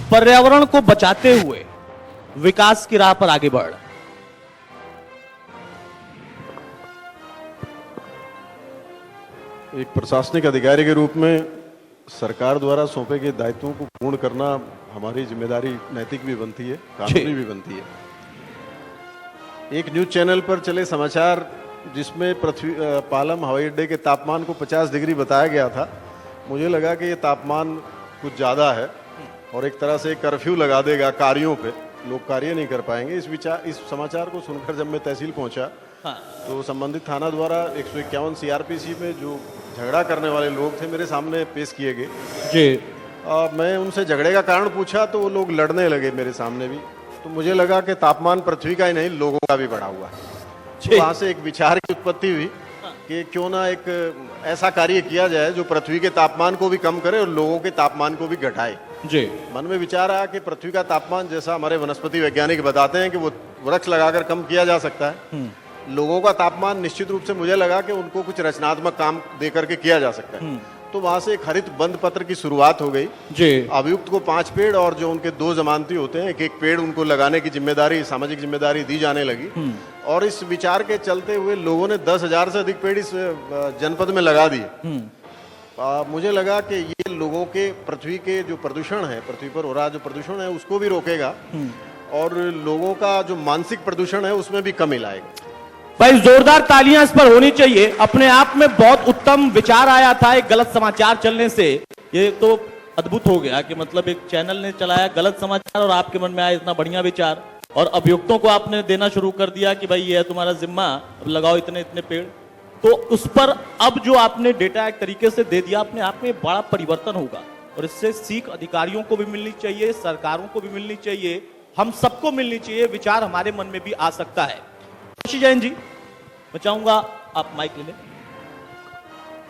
पर्यावरण को बचाते हुए विकास की राह पर आगे बढ़। एक प्रशासनिक अधिकारी के रूप में सरकार द्वारा सौंपे गए दायित्वों को पूर्ण करना हमारी जिम्मेदारी नैतिक भी बनती है, कानूनी भी बनती है। एक न्यूज चैनल पर चले समाचार जिसमें पालम हवाई अड्डे के तापमान को 50 डिग्री बताया गया था, मुझे लगा कि ये तापमान कुछ ज़्यादा है और एक तरह से कर्फ्यू लगा देगा कार्यों पे, लोग कार्य नहीं कर पाएंगे। इस समाचार को सुनकर जब मैं तहसील पहुंचा तो संबंधित थाना द्वारा 151 सीआरपीसी में जो झगड़ा करने वाले लोग थे मेरे सामने पेश किए गए जी। मैं उनसे झगड़े का कारण पूछा तो वो लोग लड़ने लगे मेरे सामने भी। तो मुझे लगा कि तापमान पृथ्वी का ही नहीं लोगों का भी बढ़ा हुआ है। तो वहां से एक विचार की उत्पत्ति हुई कि क्यों ना एक ऐसा कार्य किया जाए जो पृथ्वी के तापमान को भी कम करे और लोगों के तापमान को भी घटाए। जी। मन में विचार आया कि पृथ्वी का तापमान जैसा हमारे वनस्पति वैज्ञानिक बताते हैं कि वो वृक्ष लगाकर कम किया जा सकता है, लोगों का तापमान निश्चित रूप से मुझे लगा कि उनको कुछ रचनात्मक काम देकर के किया जा सकता है। तो वहां से एक हरित बंद पत्र की शुरुआत हो गई जी। अभियुक्त को 5 पेड़ और जो उनके 2 जमानती होते हैं एक पेड़ उनको लगाने की जिम्मेदारी, सामाजिक जिम्मेदारी दी जाने लगी। और इस विचार के चलते हुए लोगों ने 10,000 से अधिक पेड़ इस जनपद में लगा दिए। मुझे लगा कि ये लोगों के पृथ्वी के जो प्रदूषण है, पृथ्वी पर हो रहा जो प्रदूषण है उसको भी रोकेगा और लोगों का जो मानसिक प्रदूषण है उसमें भी कमी लाएगा। भाई जोरदार तालियां इस पर होनी चाहिए। अपने आप में बहुत उत्तम विचार आया था एक गलत समाचार चलने से। ये तो अद्भुत हो गया कि मतलब एक चैनल ने चलाया गलत समाचार और आपके मन में आया इतना बढ़िया विचार और अभियुक्तों को आपने देना शुरू कर दिया कि भाई ये है तुम्हारा जिम्मा, अब लगाओ इतने इतने पेड़। तो उस पर अब जो आपने डेटा एक तरीके से दे दिया, अपने आप में बड़ा परिवर्तन होगा और इससे सीख अधिकारियों को भी मिलनी चाहिए, सरकारों को भी मिलनी चाहिए, हम सबको मिलनी चाहिए। विचार हमारे मन में भी आ सकता है। शशि जैन जी, मैं चाहूंगा आप माइक ले लें।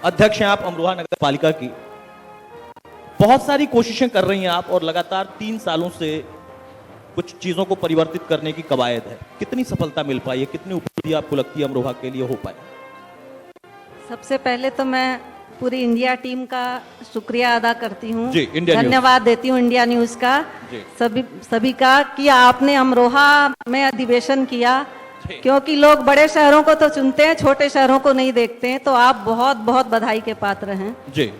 अध्यक्ष हैं आप अमरोहा नगर पालिका की, बहुत सारी कोशिशें कर रही हैं आप और लगातार 3 सालों से कुछ चीजों को परिवर्तित करने की कवायद है। कितनी सफलता मिल पाई है, कितनी उपलब्धि आपको लगती है अमरोहा के लिए हो पाए? सबसे पहले तो मैं पूरी इंडिया टीम का शुक्रिया अदा करती हूँ, धन्यवाद देती हूँ इंडिया न्यूज का सभी का कि आपने अमरोहा में अधिवेशन किया, क्योंकि लोग बड़े शहरों को तो चुनते हैं, छोटे शहरों को नहीं देखते हैं। तो आप बहुत बहुत बधाई के पात्र हैं जी।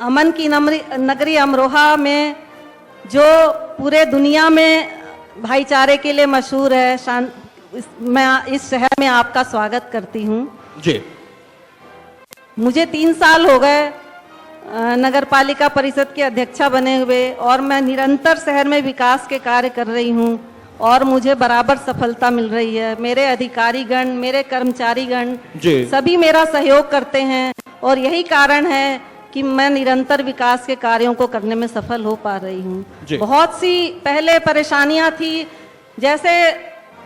अमन की नगरी अमरोहा में जो पूरे दुनिया में भाईचारे के लिए मशहूर है, मैं इस शहर में आपका स्वागत करती हूँ जी। मुझे 3 साल हो गए नगर पालिका परिषद के अध्यक्षा बने हुए और मैं निरंतर शहर में विकास के कार्य कर रही हूँ और मुझे बराबर सफलता मिल रही है। मेरे अधिकारीगण, मेरे कर्मचारीगण सभी मेरा सहयोग करते हैं और यही कारण है कि मैं निरंतर विकास के कार्यों को करने में सफल हो पा रही हूँ। बहुत सी पहले परेशानियां थी, जैसे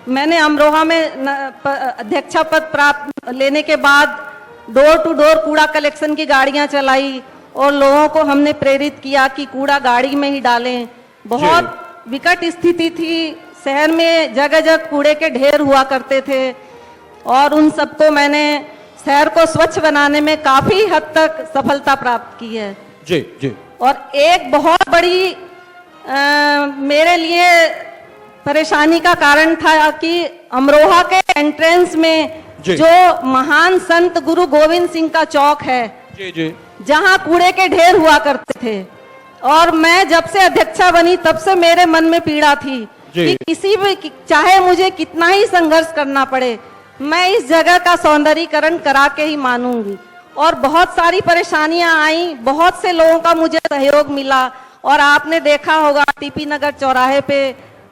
मैंने अमरोहा में अध्यक्षा पद प्राप्त लेने के बाद डोर टू डोर कूड़ा कलेक्शन की गाड़ियां चलाई और लोगों को हमने प्रेरित किया कि कूड़ा गाड़ी में ही डालें। बहुत विकट स्थिति थी, शहर में जगह जगह कूड़े के ढेर हुआ करते थे और उन सबको मैंने शहर को स्वच्छ बनाने में काफी हद तक सफलता प्राप्त की है जी जी। और एक बहुत बड़ी मेरे लिए परेशानी का कारण था कि अमरोहा के एंट्रेंस में जो महान संत गुरु गोविंद सिंह का चौक है जी जी, जहाँ कूड़े के ढेर हुआ करते थे और मैं जब से अध्यक्षा बनी तब से मेरे मन में पीड़ा थी कि किसी भी, चाहे मुझे कितना ही संघर्ष करना पड़े, मैं इस जगह का सौंदर्यीकरण करा के ही मानूंगी। और बहुत सारी परेशानियां आई, बहुत से लोगों का मुझे सहयोग मिला और आपने देखा होगा टीपी नगर चौराहे पे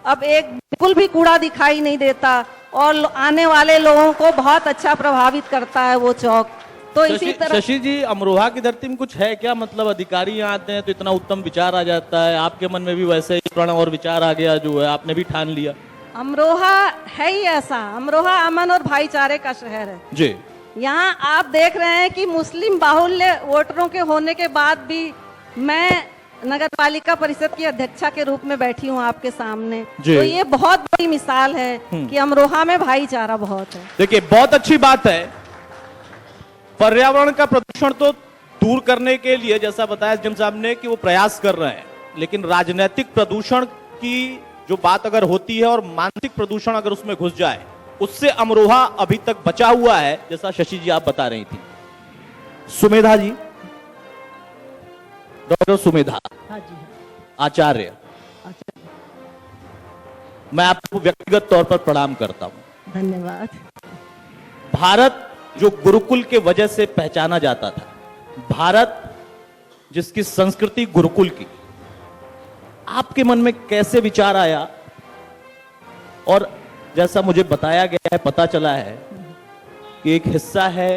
अब एक बिल्कुल भी कूड़ा दिखाई नहीं देता और आने वाले लोगों को बहुत अच्छा प्रभावित करता है वो चौक। तो इसी तरह शशि जी, अमरोहा की धरती में कुछ है क्या? मतलब अधिकारी यहाँ आते हैं तो इतना उत्तम विचार आ जाता है, आपके मन में भी वैसे ही प्रण और विचार आ गया जो है आपने भी ठान लिया? अमरोहा है ही ऐसा, अमरोहा अमन और भाईचारे का शहर है जी। यहाँ आप देख रहे हैं कि मुस्लिम बाहुल्य वोटरों के होने के बाद भी मैं नगर पालिका परिषद की अध्यक्षा के रूप में बैठी हूँ आपके सामने। तो ये बहुत बड़ी मिसाल है कि अमरोहा में भाईचारा बहुत है। देखिए, बहुत अच्छी बात है। पर्यावरण का प्रदूषण तो दूर करने के लिए जैसा बताया एसडीएम साहब ने कि वो प्रयास कर रहे हैं, लेकिन राजनीतिक प्रदूषण की जो बात अगर होती है और मानसिक प्रदूषण अगर उसमें घुस जाए, उससे अमरोहा अभी तक बचा हुआ है, जैसा शशि जी आप बता रही थी। सुमेधा जी, डॉक्टर सुमेधा हाँ जी, आचार्य, अच्छा, मैं आपको व्यक्तिगत तौर पर प्रणाम करता हूं। धन्यवाद। भारत जो गुरुकुल के वजह से पहचाना जाता था, भारत जिसकी संस्कृति गुरुकुल की, आपके मन में कैसे विचार आया? और जैसा मुझे बताया गया है, पता चला है कि एक हिस्सा है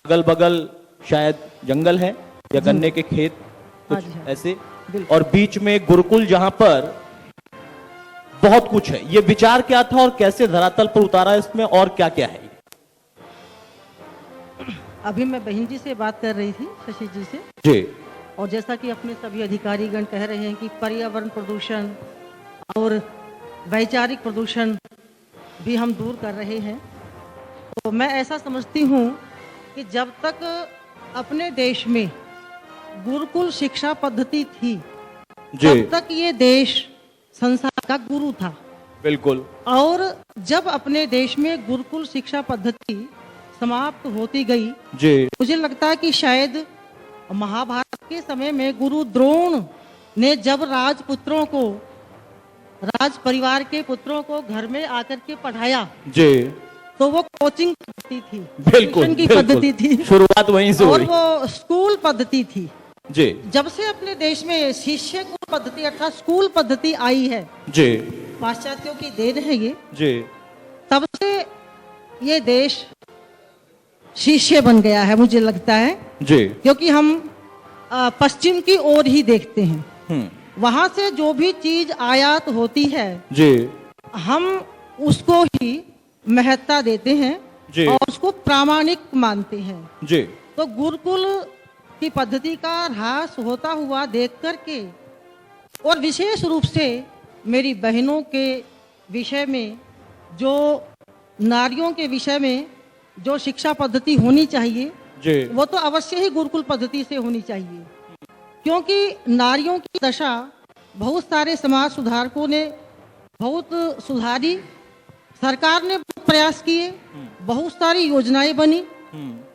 अगल बगल शायद जंगल है या गन्ने के खेत, कुछ हाँ जी, हाँ। ऐसे, बिल्कुल। और बीच में गुरुकुल जहां पर बहुत कुछ है। ये विचार क्या था और कैसे धरातल पर उतारा इसमें, और क्या क्या है? अभी मैं बहन जी से बात कर रही थी, शशि जी से, जी, और जैसा कि अपने सभी अधिकारीगण कह रहे हैं कि पर्यावरण प्रदूषण और वैचारिक प्रदूषण भी हम दूर कर रहे हैं, तो मैं ऐसा समझती हूँ कि जब तक अपने देश में गुरुकुल शिक्षा पद्धति थी, जी, तब तक ये देश संसार का गुरु था। बिल्कुल। और जब अपने देश में गुरुकुल शिक्षा पद्धति समाप्त होती गई, जी, मुझे लगता है कि शायद महाभारत के समय में गुरु द्रोण ने जब राजपुत्रों को, राज परिवार के पुत्रों को घर में आकर के पढ़ाया, जी, तो वो कोचिंग पद्धति थी, बिल्कुल, ट्यूशन की बिल्कुल। पद्धति थी, शुरुआत वहीं से और हुई। वो स्कूल पद्धति थी। जी, जब से अपने देश में शिष्य गुरु पद्धति अर्थात स्कूल पद्धति आई है, जी, पाश्चात्यों की देन है ये, जी, तब से ये देश शिष्य बन गया है, मुझे लगता है, जी, क्योंकि हम पश्चिम की ओर ही देखते हैं। वहां से जो भी चीज आयात होती है, जी, हम उसको ही महत्ता देते हैं जी, और उसको प्रामाणिक मानते हैं। जी, तो गुरुकुल की पद्धति का ह्रास होता हुआ देख करके, और विशेष रूप से मेरी बहनों के विषय में, जो नारियों के विषय में जो शिक्षा पद्धति होनी चाहिए, जी, वो तो अवश्य ही गुरुकुल पद्धति से होनी चाहिए, क्योंकि नारियों की दशा बहुत सारे समाज सुधारकों ने बहुत सुधारी, सरकार ने बहुत प्रयास किए, बहुत सारी योजनाएं बनी,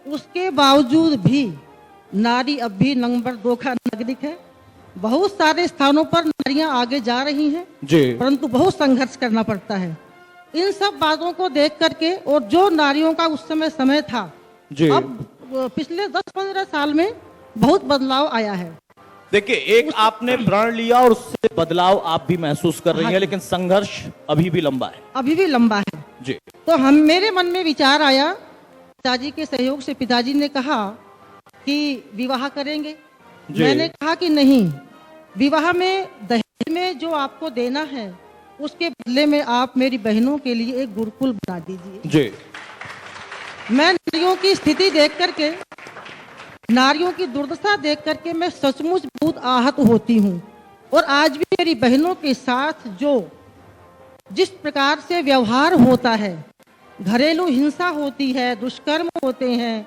उसके बावजूद भी नारी अब भी नंबर 2 का नागरिक है। बहुत सारे स्थानों पर नारियां आगे जा रही हैं, जी, परंतु बहुत संघर्ष करना पड़ता है। इन सब बातों को देख करके, और जो नारियों का उस समय था, जी, अब पिछले 10-15 साल में बहुत बदलाव आया है। देखिए, एक आपने प्रण लिया और उससे बदलाव आप भी महसूस कर रही हाँ हैं, जी। लेकिन संघर्ष अभी भी लंबा है। अभी भी लंबा है। जी, तो मेरे मन में विचार आया, पिताजी के सहयोग से। पिताजी ने कहा कि विवाह करेंगे। जी। मैंने कहा कि नहीं, विवाह में दहेज में जो आपको देना है, उसके बदले में आप मेरी बहनों के लिए एक गुरुकुल बना दीजिए। जी, मैं नारियों की स्थिति देख करके, नारियों की दुर्दशा देख करके मैं सचमुच बहुत आहत होती हूँ। और आज भी मेरी बहनों के साथ जो जिस प्रकार से व्यवहार होता है, घरेलू हिंसा होती है, दुष्कर्म होते हैं,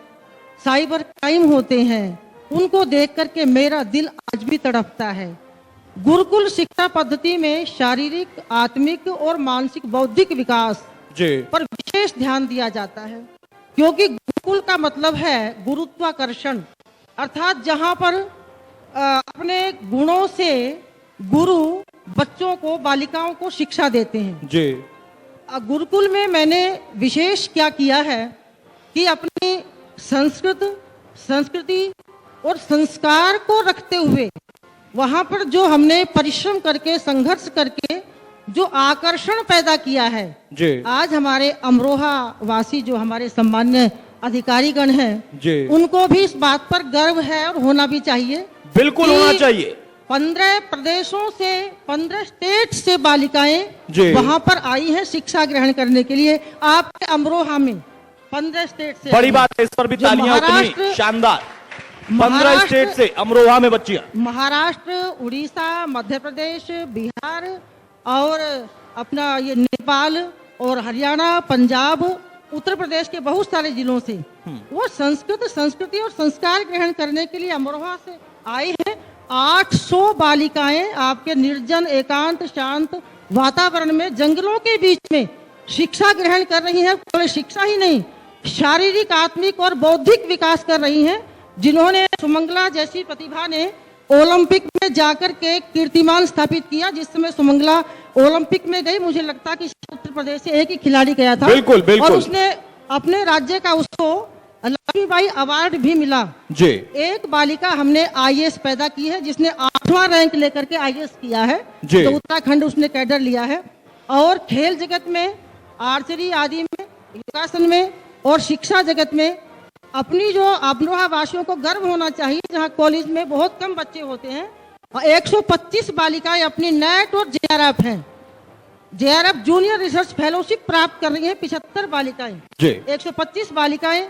साइबर क्राइम होते हैं, उनको देख करके मेरा दिल आज भी तड़पता है। गुरुकुल शिक्षा पद्धति में शारीरिक, आत्मिक और मानसिक बौद्धिक विकास जी, पर विशेष ध्यान दिया जाता है, क्योंकि गुरुकुल का मतलब है गुरुत्वाकर्षण, अर्थात जहां पर अपने गुणों से गुरु बच्चों को, बालिकाओं को शिक्षा देते हैं। जी, गुरुकुल में मैंने विशेष क्या किया है कि अपनी संस्कृति और संस्कार को रखते हुए वहां पर जो हमने परिश्रम करके, संघर्ष करके जो आकर्षण पैदा किया है, जी, आज हमारे अमरोहा वासी जो हमारे सम्मान्य अधिकारीगण हैं, जी, उनको भी इस बात पर गर्व है और होना भी चाहिए। बिल्कुल कि होना चाहिए। 15 प्रदेशों से, 15 स्टेट से बालिकाएं जी। वहां पर आई हैं शिक्षा ग्रहण करने के लिए। आपके अमरोहा में 15 स्टेट से बड़ी आई बात है, इस पर भी जो तालियां उतनी महाराष्ट्र- शानदार। 15 महाराष्ट्र- स्टेट से अमरोहा में बच्चियां। महाराष्ट्र, उड़ीसा, मध्य प्रदेश, बिहार और अपना ये नेपाल और हरियाणा, पंजाब उत्तर प्रदेश के बहुत सारे जिलों से, वो संस्कृति और संस्कार ग्रहण करने के लिए अमरोहा से आई हैं। 800 बालिकाएं आपके निर्जन एकांत शांत वातावरण में, जंगलों के बीच में शिक्षा ग्रहण कर रही हैं। केवल शिक्षा ही नहीं, शारीरिक, आत्मिक और बौद्धिक विकास कर रही हैं, जिन्होंने सुमंगला जैसी प्रतिभा ने ओलंपिक में जाकर के कीर्तिमान स्थापित किया। जिस समय सुमंगला ओलंपिक में गई, मुझे लगता कि उत्तर प्रदेश से एक ही खिलाड़ी गया था, बिल्कुल बिल्कुल, और उसने अपने राज्य का उसको लक्ष्मीबाई अवार्ड भी मिला जी। एक बालिका हमने आईएएस पैदा की है, जिसने 8वां रैंक लेकर के आईएएस किया है, जी। तो उत्तराखंड उसने कैडर लिया है। और खेल जगत में, आर्चरी आदि में, योगासन में और शिक्षा जगत में अपनी जो अमरोहा वासियों को गर्व होना चाहिए, जहां कॉलेज में बहुत कम बच्चे होते हैं, और 125 बालिकाएं अपनी नेट और जेआरएफ हैं, जेआरएफ जूनियर रिसर्च फेलोशिप प्राप्त कर रही हैं। 75 बालिकाएं, 125 बालिकाएं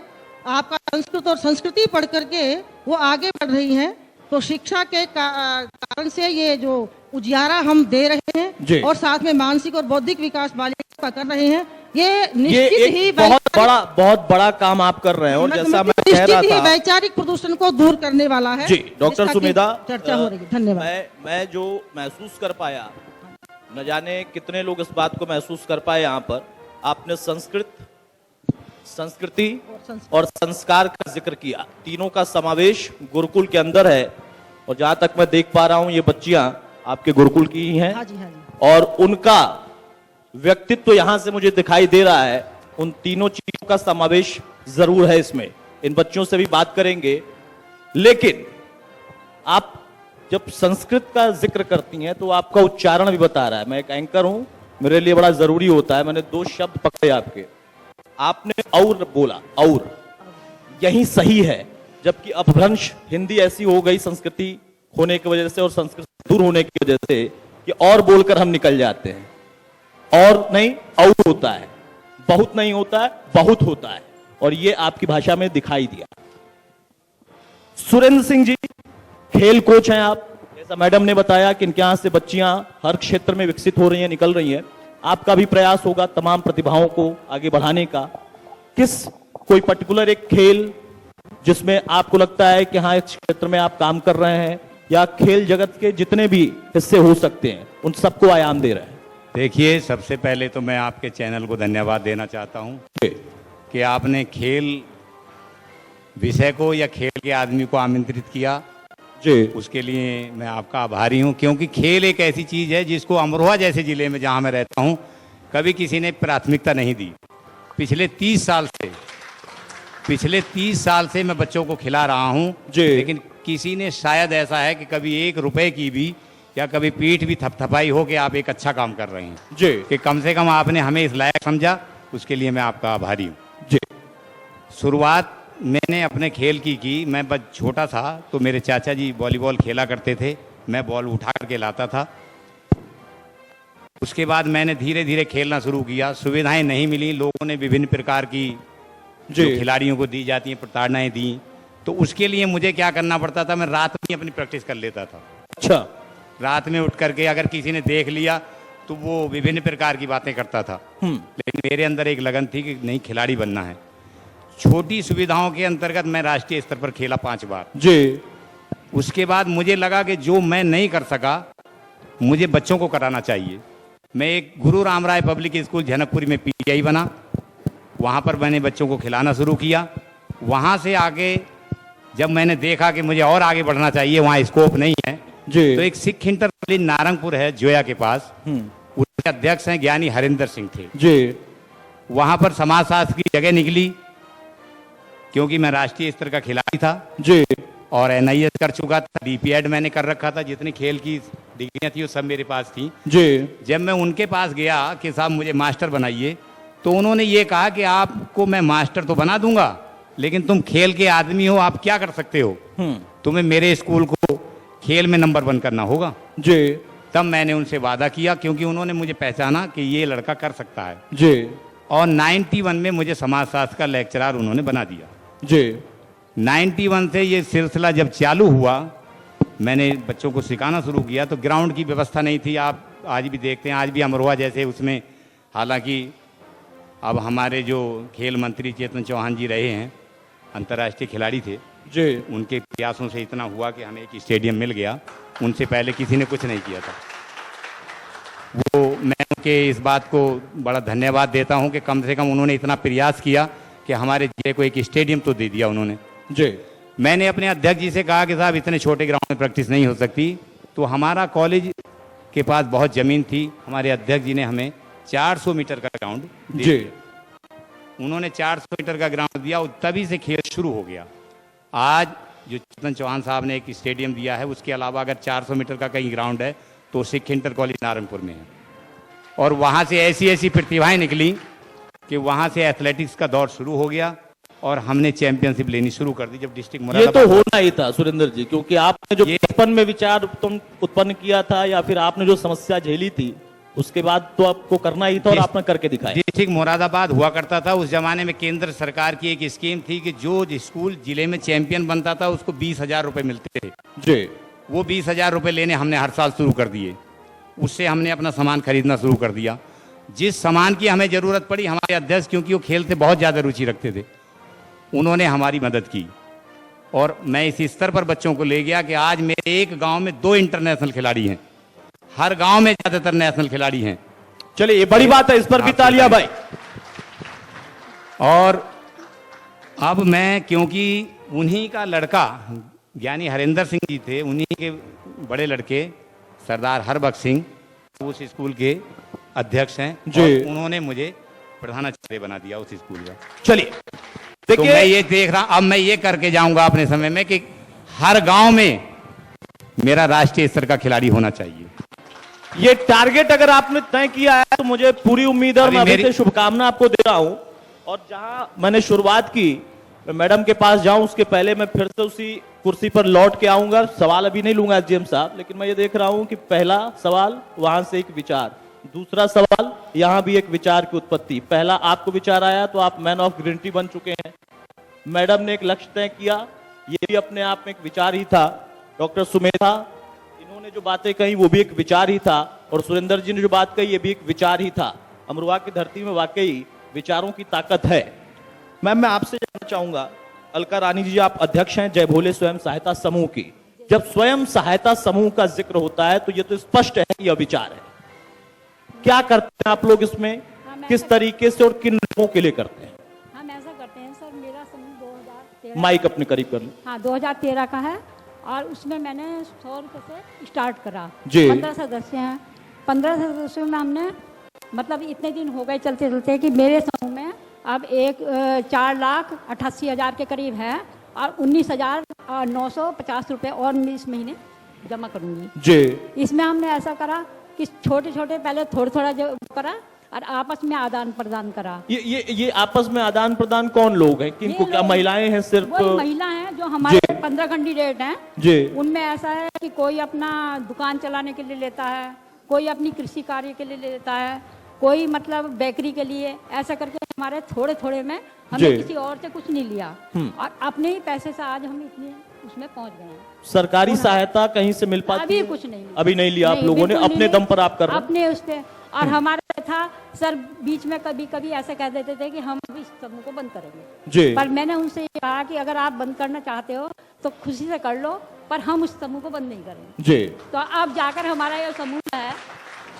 आपका संस्कृत और संस्कृति पढ़ करके वो आगे बढ़ रही हैं। तो शिक्षा के कारण से ये जो उजियारा हम दे रहे हैं, और साथ में मानसिक और बौद्धिक विकास बालिका का कर रहे हैं, ये निश्चित ही बहुत बड़ा काम आप कर रहे हैं। और जैसा मैं कह रहा था, वैचारिक प्रदूषण को दूर करने वाला है। जी डॉक्टर सुमेधा, चर्चा हो रही है। धन्यवाद। मैं जो महसूस कर पाया, न जाने कितने लोग इस बात को महसूस कर पाए, यहाँ पर आपने संस्कृति और संस्कार का जिक्र किया। तीनों का समावेश गुरुकुल के अंदर है, और जहां तक मैं देख पा रहा हूं ये बच्चियां आपके गुरुकुल की ही हैं। हाँ जी, हाँ जी। और उनका व्यक्तित्व यहां से मुझे दिखाई दे रहा है। उन तीनों चीजों का समावेश जरूर है इसमें। इन बच्चों से भी बात करेंगे, लेकिन आप जब संस्कृत का जिक्र करती हैं तो आपका उच्चारण भी बता रहा है। मैं एक एंकर हूं, मेरे लिए बड़ा जरूरी होता है। मैंने 2 शब्द पकड़े आपके, आपने और बोला, और यही सही है, जबकि अपभ्रंश हिंदी ऐसी हो गई संस्कृति होने की वजह से और संस्कृति दूर होने की वजह से कि और बोलकर हम निकल जाते हैं। और नहीं, और होता है, बहुत नहीं होता है, बहुत होता है, और ये आपकी भाषा में दिखाई दिया। सुरेंद्र सिंह जी, खेल कोच हैं आप, जैसा मैडम ने बताया कि इनके यहां से बच्चियां हर क्षेत्र में विकसित हो रही हैं, निकल रही हैं। आपका भी प्रयास होगा तमाम प्रतिभाओं को आगे बढ़ाने का। कोई पर्टिकुलर एक खेल जिसमें आपको लगता है कि हाँ, इस क्षेत्र में आप काम कर रहे हैं, या खेल जगत के जितने भी हिस्से हो सकते हैं उन सबको आयाम दे रहे हैं? देखिए, सबसे पहले तो मैं आपके चैनल को धन्यवाद देना चाहता हूं कि आपने खेल विषय को या खेल के आदमी को आमंत्रित किया जी। उसके लिए मैं आपका आभारी हूं, क्योंकि खेल एक ऐसी चीज है जिसको अमरोहा जैसे जिले में जहां मैं रहता हूं कभी किसी ने प्राथमिकता नहीं दी। पिछले 30 साल से मैं बच्चों को खिला रहा हूं, लेकिन किसी ने शायद ऐसा है कि कभी 1 रुपए की भी या कभी पीठ भी थपथपाई हो कि आप एक अच्छा काम कर रहे हैं जी, कि कम से कम आपने हमें इस लायक समझा, उसके लिए मैं आपका आभारी हूं जी। शुरुआत मैंने अपने खेल की मैं बस छोटा था तो मेरे चाचा जी वॉलीबॉल खेला करते थे, मैं बॉल उठा करके लाता था। उसके बाद मैंने धीरे धीरे खेलना शुरू किया। सुविधाएं नहीं मिली, लोगों ने विभिन्न प्रकार की जो खिलाड़ियों को दी जाती हैं प्रताड़नाएं दी, तो उसके लिए मुझे क्या करना पड़ता था, मैं रात में अपनी प्रैक्टिस कर लेता था। अच्छा। रात में उठ करके अगर किसी ने देख लिया तो वो विभिन्न प्रकार की बातें करता था, लेकिन मेरे अंदर एक लगन थी कि नहीं, खिलाड़ी बनना है। छोटी सुविधाओं के अंतर्गत मैं राष्ट्रीय स्तर पर खेला 5 बार जी। उसके बाद मुझे लगा कि जो मैं नहीं कर सका मुझे बच्चों को कराना चाहिए। मैं एक गुरु राम राय पब्लिक स्कूल जनकपुरी में पीटीआई बना, वहाँ पर मैंने बच्चों को खिलाना शुरू किया। वहाँ से आगे जब मैंने देखा कि मुझे और आगे बढ़ना चाहिए, वहाँ स्कोप नहीं है जी, तो एक सिख इंटर कॉलेज नारंगपुर है जोया के पास, उसके अध्यक्ष हैं ज्ञानी हरिंदर सिंह थे जी। वहाँ पर समाजशास्त्र की जगह निकली, क्योंकि मैं राष्ट्रीय स्तर का खिलाड़ी था जी, और एनआईएस कर चुका था, डीपीएड मैंने कर रखा था, जितनी खेल की डिग्रियां थी वो सब मेरे पास थी जी। जब मैं उनके पास गया कि साहब मुझे मास्टर बनाइए, तो उन्होंने ये कहा कि आपको मैं मास्टर तो बना दूंगा, लेकिन तुम खेल के आदमी हो, आप क्या कर सकते हो, तुम्हें मेरे स्कूल को खेल में नंबर 1 करना होगा जी। तब मैंने उनसे वादा किया, क्योंकि उन्होंने मुझे पहचाना कि ये लड़का कर सकता है जी। और 91 में मुझे समाजशास्त्र का लेक्चरर उन्होंने बना दिया जी। 91 से ये सिलसिला जब चालू हुआ, मैंने बच्चों को सिखाना शुरू किया, तो ग्राउंड की व्यवस्था नहीं थी। आप आज भी देखते हैं, आज भी अमरोहा जैसे उसमें हालांकि अब हमारे जो खेल मंत्री चेतन चौहान जी रहे हैं, अंतर्राष्ट्रीय खिलाड़ी थे, जी उनके प्रयासों से इतना हुआ कि हमें एक स्टेडियम मिल गया। उनसे पहले किसी ने कुछ नहीं किया था। वो मैं उनके इस बात को बड़ा धन्यवाद देता हूं कि कम से कम उन्होंने इतना प्रयास किया कि हमारे जिले को एक स्टेडियम तो दे दिया उन्होंने। जी मैंने अपने अध्यक्ष जी से कहा कि साहब इतने छोटे ग्राउंड में प्रैक्टिस नहीं हो सकती, तो हमारा कॉलेज के पास बहुत ज़मीन थी। हमारे अध्यक्ष जी ने हमें 400 मीटर का ग्राउंड दे जी दिया। उन्होंने 400 मीटर का ग्राउंड दिया और तभी से खेल शुरू हो गया। आज जो चेतन चौहान साहब ने एक स्टेडियम दिया है, उसके अलावा अगर 400 मीटर का कहीं ग्राउंड है तो सिख इंटर कॉलेज नारायणपुर में है। और वहाँ से ऐसी ऐसी प्रतिभाएं निकली कि वहाँ से एथलेटिक्स का दौर शुरू हो गया और हमने चैंपियनशिप लेनी शुरू कर दी। जब डिस्ट्रिक्ट ये तो होना ही था सुरेंद्र जी, क्योंकि आपने जो बचपन में विचार उत्पन्न किया था या फिर आपने जो समस्या झेली थी, उसके बाद तो आपको करना ही था और आपने करके दिखाया। डिस्ट्रिक्ट मुरादाबाद हुआ करता था। उस जमाने में केंद्र सरकार की एक स्कीम थी कि जो स्कूल जिले में चैंपियन बनता था उसको 20,000 रुपए मिलते थे। जी वो 20,000 रुपए लेने हमने हर साल शुरू कर दिए। उससे हमने अपना सामान खरीदना शुरू कर दिया। जिस सामान की हमें जरूरत पड़ी, हमारे अध्यक्ष क्योंकि वो खेल से बहुत ज़्यादा रुचि रखते थे, उन्होंने हमारी मदद की और मैं इस स्तर पर बच्चों को ले गया कि आज मेरे एक गांव में 2 इंटरनेशनल खिलाड़ी हैं। हर गांव में ज्यादातर नेशनल खिलाड़ी हैं। चलिए, ये बड़ी बात है, इस पर भी तालियां भाई। और अब मैं, क्योंकि उन्हीं का लड़का ज्ञानी हरिंदर सिंह जी थे, उन्हीं के बड़े लड़के सरदार हरबख्श सिंह उस स्कूल के अध्यक्ष हैं जी। और उन्होंने मुझे प्रधानाचार्य बना दिया उस स्कूल का। चलिए तो मैं ये देख रहा, अब मैं ये करके जाऊंगा अपने समय में कि हर गांव में मेरा राष्ट्रीय स्तर का खिलाड़ी होना चाहिए। ये टारगेट अगर आपने तय किया है तो मुझे पूरी उम्मीद है और मैं अभी से शुभकामना आपको दे रहा हूं। और जहां मैंने शुरुआत की, मैं मैडम के पास जाऊं उसके पहले मैं फिर से उसी कुर्सी पर लौट के आऊंगा। सवाल अभी नहीं लूंगा एसडीएम साहब, लेकिन मैं ये देख रहा हूं कि पहला सवाल वहां से एक विचार, दूसरा सवाल यहां भी एक विचार की उत्पत्ति। पहला आपको विचार आया तो आप मैन ऑफ ग्रीन टी बन चुके हैं। मैडम ने एक लक्ष्य तय किया, ये भी अपने आप में एक विचार ही था। डॉक्टर सुमेधा, इन्होंने जो बातें कही वो भी एक विचार ही था। और सुरेंद्र जी ने जो बात कही ये भी एक विचार ही था। अमरोहा की धरती में वाकई विचारों की ताकत है। मैम, मैं आपसे जानना चाहूंगा, अलका रानी जी आप अध्यक्ष हैं जय भोले स्वयं सहायता समूह की। जब स्वयं सहायता समूह का जिक्र होता है तो ये तो स्पष्ट है कि यह विचार है। क्या करते हैं आप लोग इसमें, किस तरीके से और किन लोगों के लिए करते हैं? हम ऐसा करते हैं सर, मेरा समूह 2013 माइक अपने करीब कर लो। हाँ 2013 का है और उसमें मैंने 100 रुपये से स्टार्ट करा। जी। 15 सदस्य हैं। 15 सदस्यों में हमने मतलब इतने दिन हो गए चलते चलते कि मेरे समूह में अब 4,88,000 के करीब है और 19,950 रुपये और मैं इस महीने जमा करूंगी। जी। इसमें हमने ऐसा करा कि छोटे छोटे पहले थोड़ा थोड़ा जो करा और आपस में आदान प्रदान करा। ये आपस में आदान प्रदान कौन लोग हैं, किनको, क्या महिलाएं हैं सिर्फ? वही महिला हैं जो हमारे 15 कैंडिडेट हैं जी। उनमें ऐसा है कि कोई अपना दुकान चलाने के लिए लेता है, कोई अपनी कृषि कार्य के लिए लेता है, कोई मतलब बेकरी के लिए, ऐसा करके हमारे थोड़े थोड़े में हमने किसी और से कुछ नहीं लिया और अपने ही पैसे से आज हम इतने उसमें पहुंच गए हैं। सरकारी सहायता कहीं से मिल पाती अभी है? कुछ नहीं, अभी नहीं लिया आप लोगों ने, अपने दम पर आप कर रहे हैं? अपने उससे। और हमारा था सर, बीच में कभी कभी ऐसा कह देते थे कि हम अभी इस समूह को बंद करेंगे जी। पर मैंने उनसे कहा कि अगर आप बंद करना चाहते हो तो खुशी से कर लो, पर हम उस समूह को बंद नहीं करेंगे जी। तो अब जाकर हमारा ये समूह है,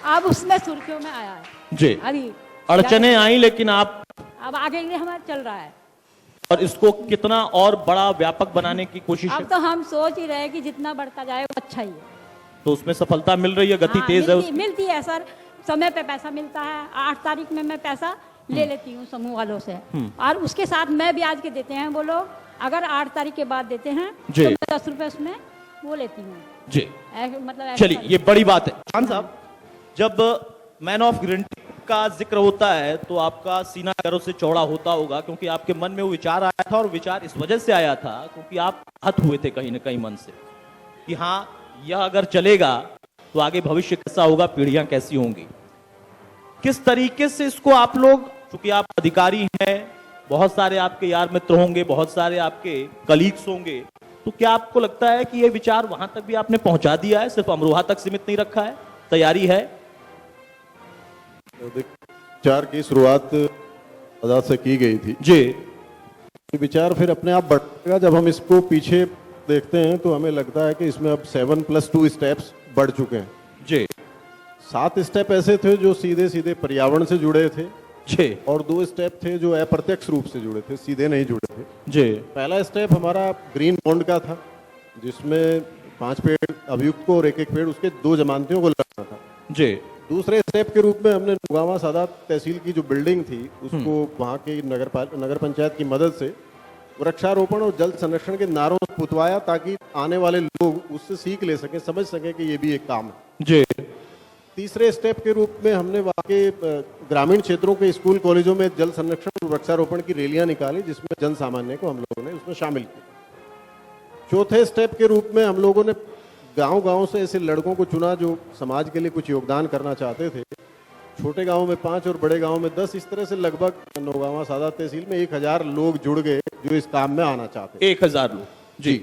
अब उसमें सुर्खियों में आया है जी। अभी। अड़चने आई लेकिन आप अब आगे के लिए हमारा चल रहा है और इसको कितना और बड़ा व्यापक बनाने की कोशिश है? अब तो हम सोच ही रहे हैं कि जितना बढ़ता जाए वो अच्छा ही है। तो उसमें सफलता मिल रही है, गति हाँ, तेज है मिलती है सर, समय पे पैसा मिलता है। 8 तारीख में मैं पैसा ले लेती हूँ समूह वालों से और उसके साथ मैं ब्याज के देते हैं वो लोग। अगर 8 तारीख के बाद देते हैं तो मैं 10 रुपए उसमें वो लेती हूँ जी। मतलब। चलिए, ये बड़ी बात है। खान साहब, जब मैन ऑफ ग्रीन टी का जिक्र होता है तो आपका सीना गर्व से चौड़ा होता होगा, क्योंकि आपके मन में वो विचार आया था और विचार इस वजह से आया था क्योंकि आप आहत हुए थे कहीं ना कहीं मन से कि हाँ, यह अगर चलेगा तो आगे भविष्य कैसा होगा, पीढ़ियां कैसी होंगी। किस तरीके से इसको आप लोग, चूंकि आप अधिकारी हैं, बहुत सारे आपके यार मित्र होंगे, बहुत सारे आपके कलीग्स होंगे, तो क्या आपको लगता है कि यह विचार वहां तक भी आपने पहुंचा दिया है, सिर्फ अमरोहा तक सीमित नहीं रखा है, तैयारी है? विचार की शुरुआत आजाद से की गई थी। जी ये विचार फिर अपने आप बढ़ेगा। जब हम इसको पीछे देखते हैं तो हमें लगता है कि इसमें अब 7+2 स्टेप्स बढ़ चुके हैं। जी 7 स्टेप ऐसे थे जो सीधे सीधे पर्यावरण से जुड़े थे जी और 2 स्टेप थे जो अप्रत्यक्ष रूप से जुड़े थे, सीधे नहीं जुड़े थे। जी पहला स्टेप हमारा ग्रीन बॉन्ड का था, जिसमें 5 पेड़ अभियुक्त को और एक पेड़ उसके 2 जमानतियों को लगाना था। जी दूसरे स्टेप के रूप में हमने नौगांवा सादात तहसील की जो बिल्डिंग थी उसको वहाँ की नगर पंचायत की मदद से वृक्षारोपण और जल संरक्षण के नारों से पुतवाया, ताकि आने वाले लोग उससे सीख ले सकें, समझ सकें कि ये भी एक काम है। जी तीसरे स्टेप के रूप में हमने वहाँ के ग्रामीण क्षेत्रों के स्कूल कॉलेजों में जल संरक्षण और वृक्षारोपण की रैलियां निकाली, जिसमें जन सामान्य को हम लोगों ने उसमें शामिल किया। चौथे स्टेप के रूप में हम लोगों ने गांव-गांव से ऐसे लड़कों को चुना जो समाज के लिए कुछ योगदान करना चाहते थे। छोटे गांव में 5 और बड़े गांव में 10, इस तरह से लगभग नौगांवा सादात तहसील में 1000 लोग जुड़ गए जो इस काम में आना चाहते। 1000 लोग। जी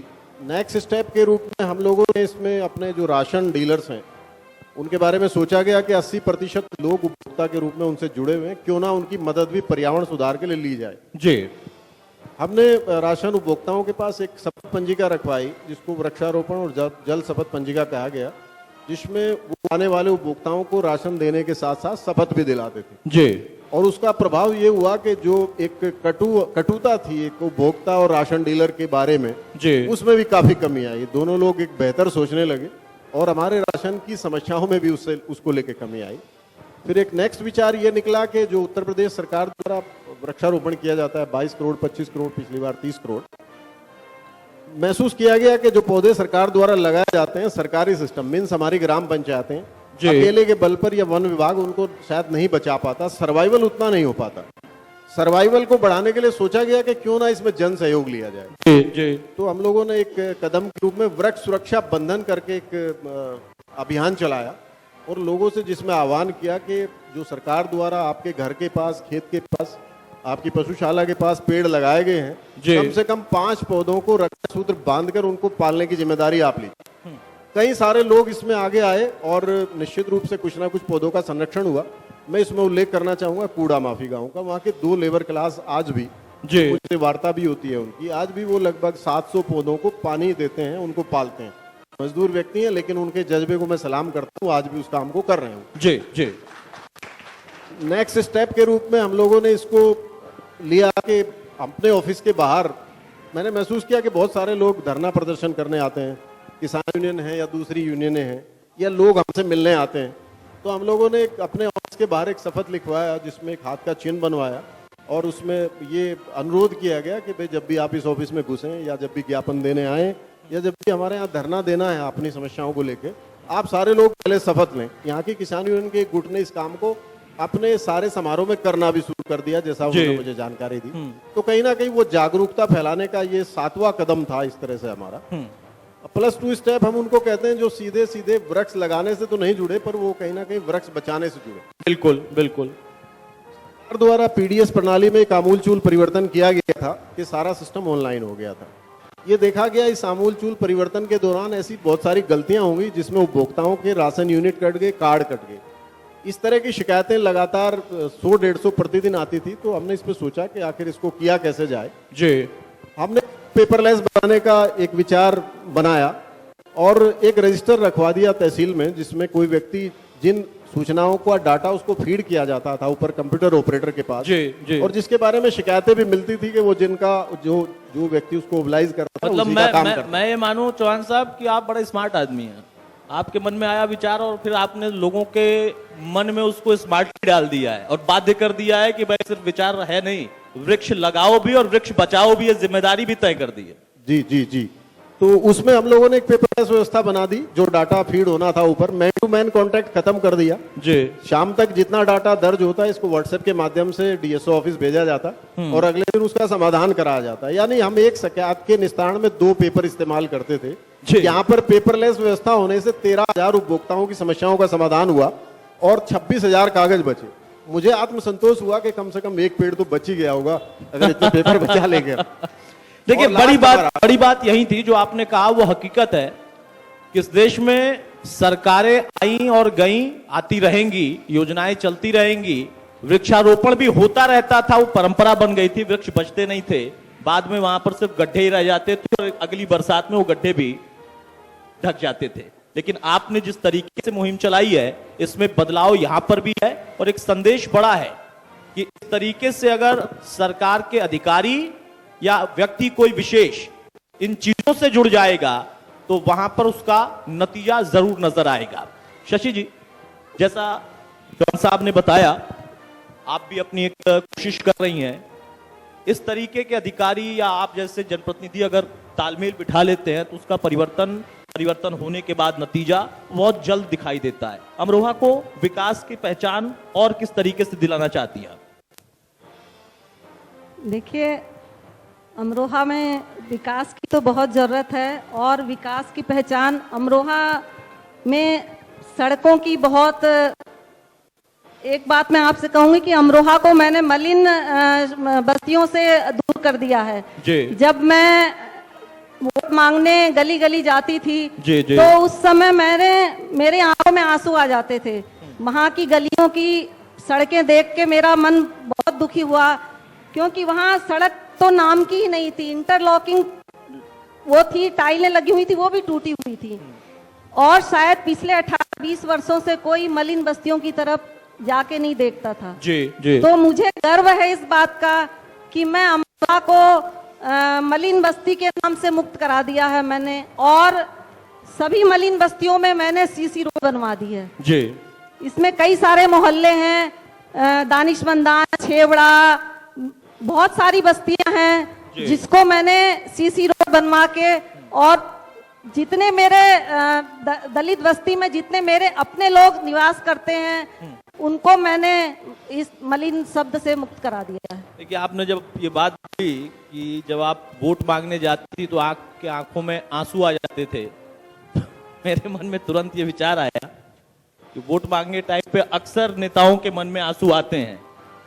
नेक्स्ट स्टेप के रूप में हम लोगों ने इसमें अपने जो राशन डीलर्स हैं उनके बारे में सोचा गया कि 80% लोग उपभोक्ता के रूप में उनसे जुड़े हुए हैं, क्यों ना उनकी मदद भी पर्यावरण सुधार के लिए ली जाए। जी हमने राशन उपभोक्ताओं के पास एक शपथ पंजिका रखवाई, जिसको वृक्षारोपण और जल शपथ पंजिका कहा गया, जिसमें वो आने वाले उपभोक्ताओं को राशन देने के साथ साथ शपथ भी दिलाते थे। जी और उसका प्रभाव ये हुआ कि जो एक कटुता थी एक उपभोक्ता और राशन डीलर के बारे में, जी उसमें भी काफी कमी आई। दोनों लोग एक बेहतर सोचने लगे और हमारे राशन की समस्याओं में भी उसको लेके कमी आई। फिर एक नेक्स्ट विचार ये निकला कि जो उत्तर प्रदेश सरकार द्वारा वृक्षारोपण किया जाता है 22 करोड़ 25 करोड़, पिछली बार 30 करोड़, महसूस किया गया कि जो पौधे सरकार द्वारा लगाए जाते हैं सरकारी सिस्टम मीन्स हमारी ग्राम पंचायतें अकेले के बल पर या वन विभाग उनको शायद नहीं बचा पाता, सर्वाइवल उतना नहीं हो पाता। सर्वाइवल को बढ़ाने के लिए सोचा गया कि क्यों ना इसमें जन सहयोग लिया जाए। जी जी तो हम लोगों ने एक कदम के रूप में वृक्ष सुरक्षा बंधन करके एक अभियान चलाया और लोगों से जिसमें आह्वान किया कि जो सरकार द्वारा आपके घर के पास, खेत के पास, आपकी पशुशाला के पास पेड़ लगाए गए हैं, कम से कम 5 पौधों को रक्षा सूत्र बांधकर उनको पालने की जिम्मेदारी आप लीजिए। कई सारे लोग इसमें आगे आए और निश्चित रूप से कुछ ना कुछ पौधों का संरक्षण हुआ। मैं इसमें उल्लेख करना चाहूंगा कूड़ा माफी गांव का। वहाँ के 2 लेबर क्लास आज भी, मुझसे वार्ता भी होती है उनकी, आज भी वो लगभग 700 पौधों को पानी देते हैं, उनको पालते हैं। मजदूर व्यक्ति हैं लेकिन उनके जज्बे को मैं सलाम करता हूँ, आज भी उस काम को कर रहे हैं। जी जी नेक्स्ट स्टेप के रूप में हम लोगों ने इसको लिया कि अपने ऑफिस के बाहर मैंने महसूस किया कि बहुत सारे लोग धरना प्रदर्शन करने आते हैं, किसान यूनियन है या दूसरी यूनियनें हैं, या लोग हमसे मिलने आते हैं। तो हम लोगों ने अपने ऑफिस के बाहर एक शपथ लिखवाया जिसमें एक हाथ का चिन्ह बनवाया और उसमें ये अनुरोध किया गया कि भाई जब भी आप इस ऑफिस में घुसें या जब भी ज्ञापन देने आए या जब भी हमारे यहाँ धरना देना है अपनी समस्याओं को लेकर, आप सारे लोग पहले शपथ लें। यहाँ की किसान यूनियन के एक गुट ने इस काम को अपने सारे समारोह में करना भी शुरू कर दिया, जैसा उन्होंने मुझे जानकारी दी। तो कहीं ना कहीं वो जागरूकता फैलाने का ये 7वां कदम था इस तरह से हमारा। +2 स्टेप हम उनको कहते हैं जो सीधे सीधे वृक्ष लगाने से तो नहीं जुड़े, पर वो कहीं ना कहीं वृक्ष बचाने से जुड़े। बिल्कुल बिल्कुल। सरकार द्वारा पीडीएस प्रणाली में एक आमूलचूल परिवर्तन किया गया था कि सारा सिस्टम ऑनलाइन हो गया था। ये देखा गया इस आमूलचूल परिवर्तन के दौरान ऐसी बहुत सारी गलतियां होंगी जिसमें उपभोक्ताओं के राशन यूनिट कट गए, कार्ड कट गए। इस तरह की शिकायतें लगातार 100-150 प्रतिदिन आती थी। तो हमने इस पे सोचा कि आखिर इसको किया कैसे जाए। जी हमने पेपरलेस बनाने का एक विचार बनाया और एक रजिस्टर रखवा दिया तहसील में, जिसमें कोई व्यक्ति जिन सूचनाओं का डाटा उसको फीड किया जाता था ऊपर कंप्यूटर ऑपरेटर के पास, जी जी, और जिसके बारे में शिकायतें भी मिलती थी कि वो जिनका जो व्यक्ति उसको मोबिलाइज करता था मतलब उसी का काम करता। मैं ये मानूं चौहान साहब कि आप बड़े स्मार्ट आदमी हैं। आपके मन में आया विचार और फिर आपने लोगों के मन में उसको स्मार्टली डाल दिया है और बाध्य कर दिया है कि भाई सिर्फ विचार है नहीं, वृक्ष लगाओ भी और वृक्ष बचाओ भी, ये जिम्मेदारी भी तय कर दी है। जी जी जी। तो उसमें हम लोगों ने एक पेपरलेस व्यवस्था बना दी। जो डाटा फीड होना था ऊपर, मैन टू मैन कांटेक्ट खत्म कर दिया। जी। शाम तक जितना डाटा दर्ज होता है इसको व्हाट्सएप के माध्यम से डीएसओ ऑफिस भेजा जाता और अगले दिन उसका समाधान कराया जाता है। यानी हम एक शिकायत के निस्तारण में 2 पेपर इस्तेमाल करते थे। यहाँ पर पेपरलेस व्यवस्था होने से 13,000 उपभोक्ताओं की समस्याओं का समाधान हुआ और 26,000 कागज बचे। मुझे आत्मसंतोष हुआ कि कम से कम एक पेड़ तो बच ही गया होगा अगर इतने पेपर बचा ले गया। देखिए बड़ी बात यही थी जो आपने कहा, वो हकीकत है कि इस देश में सरकारें आई और गई, आती रहेंगी, योजनाएं चलती रहेंगी, वृक्षारोपण भी होता रहता था, वो परंपरा बन गई थी, वृक्ष बचते नहीं थे, बाद में वहां पर सिर्फ गड्ढे ही रह जाते थे और अगली बरसात में वो गड्ढे भी ढक जाते थे। लेकिन आपने जिस तरीके से मुहिम चलाई है, इसमें बदलाव यहां पर भी है और एक संदेश बड़ा है कि इस तरीके से अगर सरकार के अधिकारी या व्यक्ति कोई विशेष इन चीजों से जुड़ जाएगा तो वहां पर उसका नतीजा जरूर नजर आएगा। शशि जी, जैसा जॉन साहब ने बताया, आप भी अपनी एक कोशिश कर रही हैं, इस तरीके के अधिकारी या आप जैसे जनप्रतिनिधि अगर तालमेल बिठा लेते हैं तो उसका परिवर्तन होने के बाद नतीजा बहुत जल्द दिखाई देता है। अमरोहा को विकास की पहचान और किस तरीके से दिलाना चाहती हैं? देखिए, अमरोहा में विकास की तो बहुत ज़रूरत है और विकास की पहचान अमरोहा में सड़कों की बहुत। एक बात मैं आपसे कहूंगी कि अमरोहा को मैंने मलिन बस्तियों से दूर कर दिया है। जी। जब मैं वोट मांगने गली गली जाती थी जी, जी। तो उस समय मेरे आंखों में आंसू आ जाते थे। वहां की गलियों की सड़कें देख के मेरा मन बहुत दुखी हुआ, क्योंकि वहां सड़क तो नाम की ही नहीं थी, इंटरलॉकिंग वो थी, टाइलें लगी हुई थी, वो भी टूटी हुई थी। और शायद पिछले 18-20 वर्षों से कोई मलिन बस्तियों की तरफ जाके नहीं देखता था। जी, जी। तो मुझे गर्व है इस बात का कि मैं अमरोहा को मलिन बस्ती के नाम से मुक्त करा दिया है मैंने, और सभी मलिन बस्तियों में मैंने सीसी रोड बनवा दी है। जी। इसमें कई सारे मोहल्ले हैं, दानिशमंदान, छेवड़ा, बहुत सारी बस्तियां हैं जिसको मैंने सीसी रोड बनवा के, और जितने मेरे दलित बस्ती में जितने मेरे अपने लोग निवास करते हैं उनको मैंने इस मलिन शब्द से मुक्त करा दिया है। देखिए, आपने जब ये बात की कि जब आप वोट मांगने जाती थी तो आपके आंखों में आंसू आ जाते थे, मेरे मन में तुरंत ये विचार आया कि वोट मांगने टाइम पे अक्सर नेताओं के मन में आंसू आते हैं,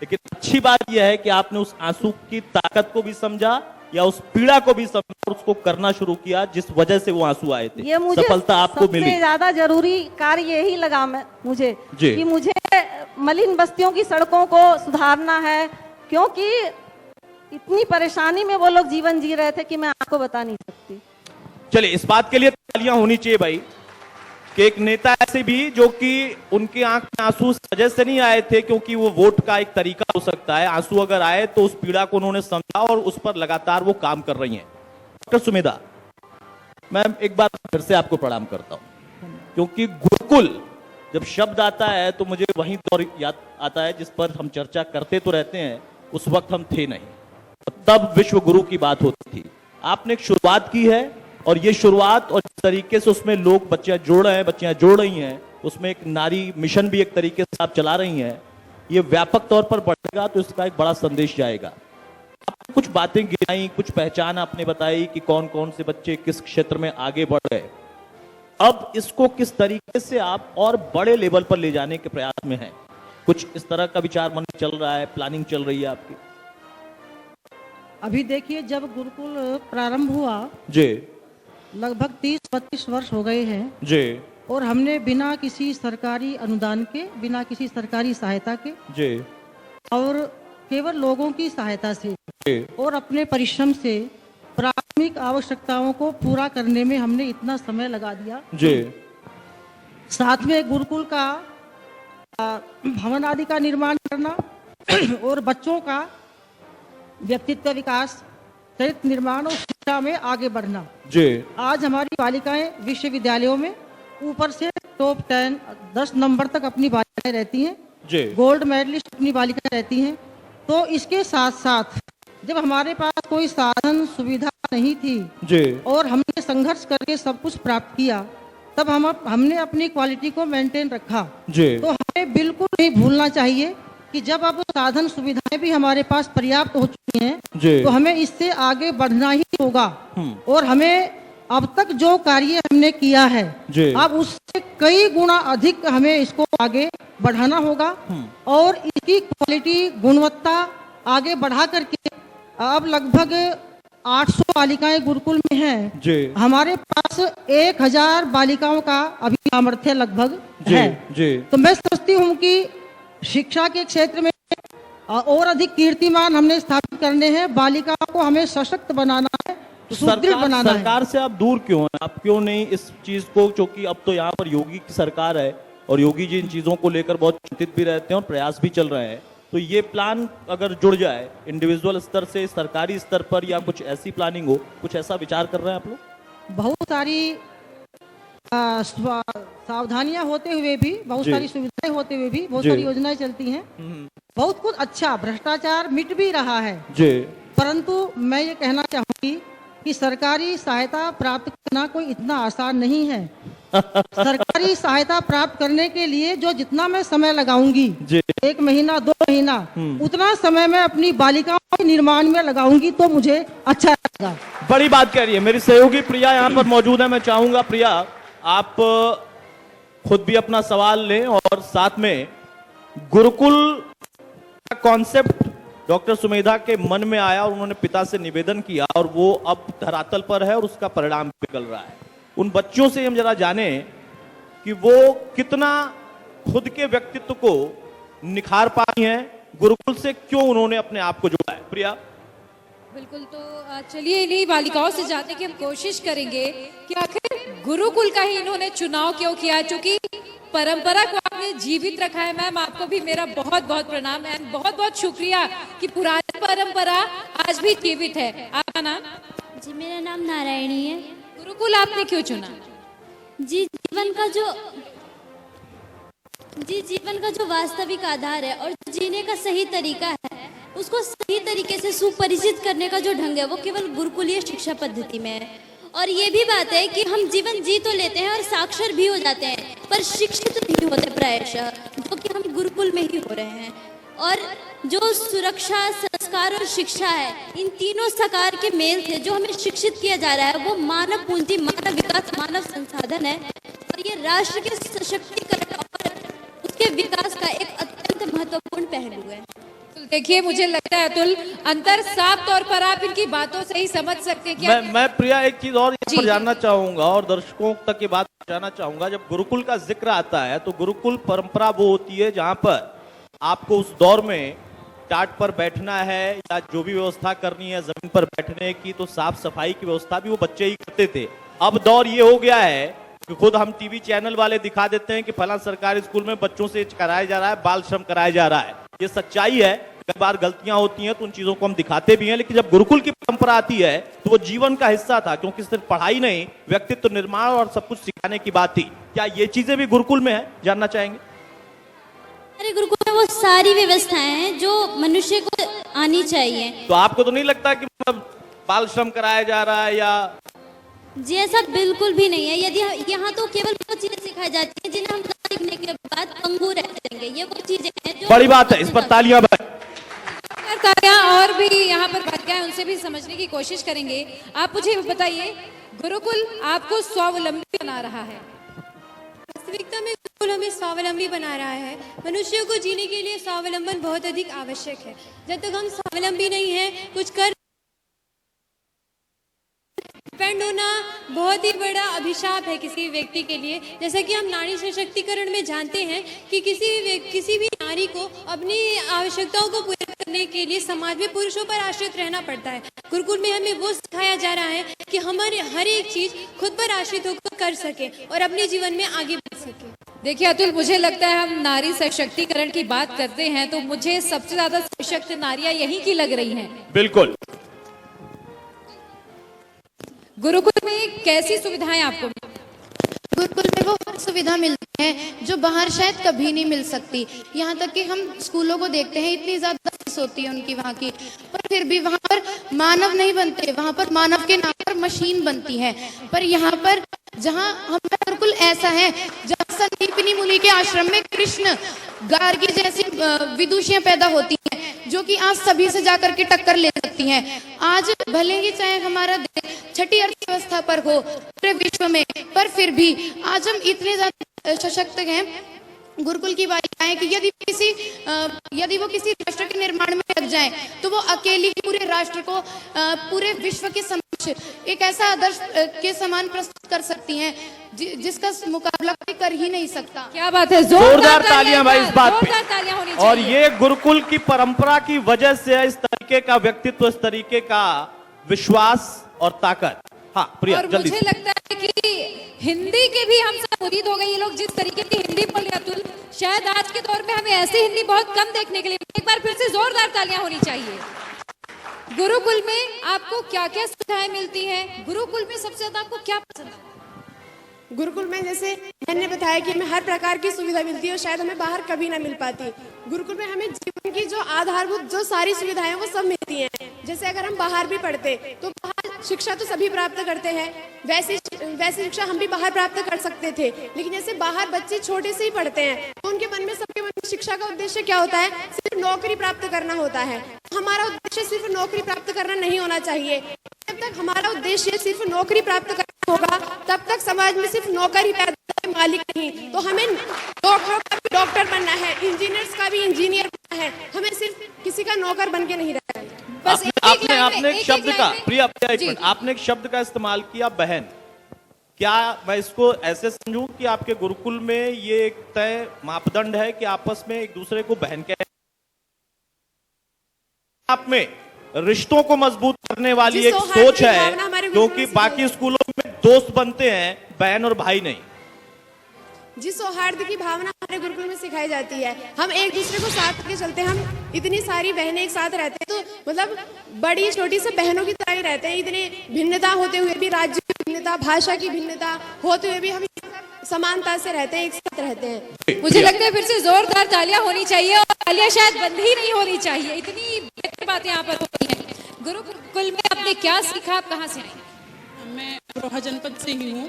लेकिन अच्छी बात यह है कि आपने उस आंसू की ताकत को भी समझा या उस पीड़ा को भी समझा और उसको करना शुरू किया जिस वजह से वो आंसू आए थे। ये मुझे सफलता आपको मिली। सबसे ज्यादा जरूरी कार्य यही लगा मुझे कि मुझे मलिन बस्तियों की सड़कों को सुधारना है, क्योंकि इतनी परेशानी में वो लोग जीवन जी रहे थे कि मैं आपको बता नहीं सकती। चलिए, इस बात के लिए तालियां होनी चाहिए भाई कि एक नेता ऐसे भी जो कि उनकी आंख में आंसू इस वजह से नहीं आए थे क्योंकि वो वोट का एक तरीका हो सकता है, आंसू अगर आए तो उस पीड़ा को उन्होंने समझा और उस पर लगातार वो काम कर रही हैं। डॉक्टर सुमेधा, मैं एक बार फिर से आपको प्रणाम करता हूं, क्योंकि गुरुकुल जब शब्द आता है तो मुझे वही दौर याद आता है जिस पर हम चर्चा करते तो रहते हैं, उस वक्त हम थे नहीं, तो तब विश्व गुरु की बात होती थी। आपने एक शुरुआत की है और ये शुरुआत और इस तरीके से उसमें लोग बच्चियां जोड़ रहे हैं, बच्चियां जोड़ रही हैं, उसमें एक नारी मिशन भी एक तरीके से आप चला रही हैं, ये व्यापक तौर पर बढ़ेगा तो इसका एक बड़ा संदेश जाएगा। आपने कुछ बातें गिनाई, कुछ पहचान आपने बताई कि कौन कौन से बच्चे किस क्षेत्र में आगे बढ़ रहे, अब इसको किस तरीके से आप और बड़े लेवल पर ले जाने के प्रयास में हैं? कुछ इस तरह का विचार मन में चल रहा है, प्लानिंग चल रही है आपकी? अभी देखिए, जब गुरुकुल प्रारंभ हुआ जी, लगभग 30-32 वर्ष हो गए हैं जी, और हमने बिना किसी सरकारी अनुदान के, बिना किसी सरकारी सहायता के जी, और केवल लोगों की सहायता से जी, और अपने परिश्रम से प्राथमिक आवश्यकताओं को पूरा करने में हमने इतना समय लगा दिया। जी, साथ में गुरुकुल का भवन आदि का निर्माण करना और बच्चों का व्यक्तित्व विकास, चरित्र निर्माण और शिक्षा में आगे बढ़ना। जी। आज हमारी बालिकाएं विश्वविद्यालयों में ऊपर से टॉप 10 नंबर तक अपनी बालिकाएं रहती हैं, जी, गोल्ड मेडलिस्ट अपनी बालिकाएं रहती हैं। तो इसके साथ साथ जब हमारे पास कोई साधन सुविधा नहीं थी जी, और हमने संघर्ष करके सब कुछ प्राप्त किया, तब हमने अपनी क्वालिटी को मेंटेन रखा। जी, तो हमें बिल्कुल नहीं भूलना चाहिए कि जब अब साधन सुविधाएं भी हमारे पास पर्याप्त हो चुकी हैं, जी, तो हमें इससे आगे बढ़ना ही होगा। और हमें अब तक जो कार्य हमने किया है, अब उससे कई गुना अधिक हमें इसको आगे बढ़ाना होगा और इसकी क्वालिटी, गुणवत्ता आगे बढ़ा करके अब लगभग 800 बालिकाएं गुरुकुल में हैं। जी, हमारे पास 1000 बालिकाओं का अभी सामर्थ्य लगभग जी, है। जी, तो मैं समझती हूँ कि शिक्षा के क्षेत्र में और अधिक कीर्तिमान हमने स्थापित करने हैं। बालिकाओं को हमें सशक्त बनाना है, सुदृढ़ बनाना है। सरकार से आप दूर क्यों हैं? आप क्यों नहीं इस चीज को, क्योंकि अब तो यहाँ पर योगी की सरकार है और योगी जी इन चीजों को लेकर बहुत चिंतित भी रहते हैं और प्रयास भी चल रहे हैं, तो ये प्लान अगर जुड़ जाए इंडिविजुअल स्तर से सरकारी स्तर पर या कुछ ऐसी प्लानिंग हो, कुछ ऐसा विचार कर रहे हैं आप लोग? बहुत सारी सावधानियां होते हुए भी, बहुत जी। सारी सुविधाएं होते हुए भी बहुत जी। सारी योजनाएं चलती हैं। बहुत कुछ अच्छा, भ्रष्टाचार मिट भी रहा है, जी। परंतु मैं ये कहना चाहूंगी कि सरकारी सहायता प्राप्त करना कोई इतना आसान नहीं है। सरकारी सहायता प्राप्त करने के लिए जो जितना मैं समय लगाऊंगी, जी। 1 महीना 2 महीना, उतना समय मैं अपनी बालिकाओं के निर्माण में लगाऊंगी तो मुझे अच्छा लगेगा। बड़ी बात कह रही है मेरी सहयोगी प्रिया यहाँ पर मौजूद है। मैं चाहूंगा प्रिया आप खुद भी अपना सवाल लें और साथ में गुरुकुल का कॉन्सेप्ट डॉक्टर सुमेधा के मन में आया और उन्होंने पिता से निवेदन किया और वो अब धरातल पर है और उसका परिणाम निकल रहा है। उन बच्चों से हम जरा जाने कि वो कितना खुद के व्यक्तित्व को निखार पाई हैं, गुरुकुल से क्यों उन्होंने अपने आप को जोड़ा है। प्रिया बिल्कुल, तो चलिए इन्हीं बालिकाओं से जानने की हम कोशिश करेंगे कि आखिर गुरुकुल का ही इन्होंने चुनाव क्यों किया, क्योंकि परंपरा को आपने जीवित रखा है। मैम आपको भी मेरा बहुत बहुत प्रणाम एंड बहुत बहुत शुक्रिया कि पुरानी परंपरा आज भी जीवित है। आपका नाम? जी मेरा नाम नारायणी है। गुरुकुल आपने क्यों चुना? जी जीवन का जो वास्तविक आधार है और जीने का सही तरीका है, उसको सही तरीके से सुपरिचित करने का जो ढंग है वो केवल गुरुकुलीय शिक्षा पद्धति में है। और ये भी बात है कि हम जीवन जी तो लेते हैं और साक्षर भी हो जाते हैं, पर शिक्षित नहीं होते प्रायशः, जो कि हम गुरुकुल में ही हो रहे हैं। और जो सुरक्षा, संस्कार और शिक्षा है, इन तीनों साकार के मेल से जो हमें शिक्षित किया जा रहा है वो मानव पूंजी, मानव विकास, मानव संसाधन है। और ये राष्ट्र के सशक्तिकरण और उसके विकास का एक अत्यंत महत्वपूर्ण पहलू है। देखिए मुझे लगता है अतुल, अंतर साफ तौर पर आप इनकी बातों से ही समझ सकते हैं कि मैं प्रिया एक चीज और यहाँ जी, पर जानना चाहूंगा और दर्शकों तक ये बात पहुंचाना चाहूंगा। जब गुरुकुल का जिक्र आता है तो गुरुकुल परंपरा वो होती है जहां पर आपको उस दौर में टाट पर बैठना है या जो भी व्यवस्था करनी है जमीन पर बैठने की, तो साफ सफाई की व्यवस्था भी वो बच्चे ही करते थे। अब दौर ये हो गया है कि खुद हम टीवी चैनल वाले दिखा देते हैं कि फला सरकारी स्कूल में बच्चों से कराया जा रहा है, बाल श्रम कराया जा रहा है। ये सच्चाई है, कई बार गलतियां होती हैं तो उन चीजों को हम दिखाते भी हैं, लेकिन जब गुरुकुल की परंपरा आती है तो वो जीवन का हिस्सा था, क्योंकि सिर्फ पढ़ाई नहीं, व्यक्तित्व निर्माण और सब कुछ सिखाने की बात थी। क्या ये चीजें भी गुरुकुल में है, जानना चाहेंगे? हमारे गुरुकुल में वो सारी व्यवस्थाएं हैं जो मनुष्य को आनी चाहिए। तो आपको तो नहीं लगता कि मतलब बाल श्रम कराया जा रहा है या? जी ऐसा बिल्कुल भी नहीं है। यदि यहाँ तो केवल वो चीजें सिखाई जाती हैं जिन्हें हम सीखने के बाद पंगु रह जाएंगे। ये वो चीजें हैं जो बड़ी बात है, इस पर तालियां बजाएं। और भी यहाँ पर बालिकाएं उनसे भी समझने की कोशिश करेंगे। आप मुझे बताइए, गुरुकुल आपको स्वावलंबी बना रहा है? वास्तविकता में गुरुकुल हमें स्वावलंबी बना रहा है। मनुष्यों को जीने के लिए स्वावलंबन बहुत अधिक आवश्यक है। जब तक हम स्वावलंबी नहीं है, कुछ कर डिपेंड होना बहुत ही बड़ा अभिशाप है किसी व्यक्ति के लिए। जैसा कि हम नारी सशक्तिकरण में जानते हैं कि किसी भी नारी को अपनी आवश्यकताओं को पूरा करने के लिए समाज में पुरुषों पर आश्रित रहना पड़ता है। गुरुकुल में हमें वो सिखाया जा रहा है कि हमारे हर एक चीज खुद पर आश्रित होकर कर सके और अपने जीवन में आगे बढ़ सके। देखिए अतुल, मुझे लगता है हम नारी सशक्तिकरण की बात करते हैं तो मुझे सबसे ज्यादा सशक्त नारियां यहीं की लग रही हैं। बिल्कुल। गुरुकुल में कैसी सुविधाएं आपको? गुरुकुल में वो सुविधा मिलती है जो बाहर शायद कभी नहीं मिल सकती। यहाँ तक कि हम स्कूलों को देखते हैं, इतनी ज्यादा फीस होती है उनकी वहाँ की, पर फिर भी वहाँ पर मानव नहीं बनते, वहाँ पर मानव के नाम पर मशीन बनती है। पर यहाँ पर जहाँ हमारा गुरुकुल ऐसा है जहाँ संदीपनी मुनि के आश्रम में कृष्ण गार्गी जैसी विदुषियां पैदा होती हैं जो कि आज सभी से जाकर के टक्कर ले सकती हैं। आज भले ही चाहे हमारा देश छठी अर्थव्यवस्था पर हो पूरे विश्व में, पर फिर भी आज हम इतने ज्यादा सशक्त हैं गुरुकुल की बालिकाएं कि यदि वो किसी राष्ट्र के निर्माण में लग जाएं तो वो अकेली पूरे राष्ट्र को, पूरे विश्व के कुछ एक ऐसा आदर्श के समान प्रस्तुत कर सकती हैं जिसका मुकाबला कोई कर ही नहीं सकता। क्या बात है, जोरदार तालियां भाई इस बात जोरदार पे। तालियां होनी और चाहिए। ये गुरुकुल की परंपरा की वजह से इस तरीके का व्यक्तित्व, इस तरीके का विश्वास और ताकत। हाँ प्रिया, और जल्दी मुझे लगता है कि हिंदी के भी हमसे मुरीद हो गए ये लोग, जिस तरीके की हिंदी बोल रहे अतुल, शायद आज के दौर में हमें ऐसी हिंदी बहुत कम देखने के लिए। एक बार फिर से जोरदार तालियां होनी चाहिए। गुरुकुल में आपको क्या क्या सुविधाएं मिलती हैं? गुरुकुल में सबसे ज्यादा आपको क्या पसंद है? गुरुकुल में जैसे मैंने बताया कि हमें हर प्रकार की सुविधा मिलती है और शायद हमें बाहर कभी ना मिल पाती। गुरुकुल में हमें जीवन की जो आधारभूत जो सारी सुविधाएं हैं वो सब मिलती हैं। जैसे अगर हम बाहर भी पढ़ते तो बाहर शिक्षा तो सभी प्राप्त करते हैं, वैसी शिक्षा हम भी बाहर प्राप्त कर सकते थे, लेकिन जैसे बाहर बच्चे छोटे से ही पढ़ते हैं तो उनके मन में, सबके मन में शिक्षा का उद्देश्य क्या होता है? सिर्फ नौकरी प्राप्त करना होता है। हमारा उद्देश्य सिर्फ नौकरी प्राप्त करना नहीं होना चाहिए। जब तक हमारा उद्देश्य सिर्फ नौकरी प्राप्त करना होगा तब तक समाज में सिर्फ नौकर ही पैदा होगा, मालिक नहीं। तो हमें डॉक्टरों का भी डॉक्टर बनना है, इंजीनियर्स का भी इंजीनियर बनना है, हमें सिर्फ किसी का नौकर बन के नहीं रहना है। बस आपने एक शब्द का, प्रिया एक मिनट, आपने एक शब्द का इस्तेमाल किया, बहन। क्या मैं इसको ऐसे समझूं कि आपके गुरुकुल में ये एक तय मापदंड है कि आपस में एक दूसरे को बहन कहें? आप में रिश्तों को मजबूत करने वाली एक सोच है, क्योंकि बाकी स्कूलों में दोस्त बनते हैं, बहन और भाई नहीं। जी, सौहार्द की भावना हमारे गुरुकुल में सिखाई जाती है। हम एक दूसरे को साथ लेके चलते हैं। हम इतनी सारी बहनें एक साथ रहते हैं तो मतलब बड़ी छोटी से बहनों की तरह ही रहते हैं। इतनी भिन्नता होते हुए भी, राज्य की भिन्नता, भाषा की भिन्नता होते हुए भी हम समानता से रहते हैं, एक साथ रहते हैं। मुझे लगता है फिर से जोरदार तालियां होनी चाहिए, और तालियां शायद बंद ही नहीं होनी चाहिए, इतनी बेहतर बातें यहाँ पर हो रही हैं। गुरुकुल में आपने क्या सीखा? आप कहाँ से आई? मैं अमरोहा जनपद से ही हूँ।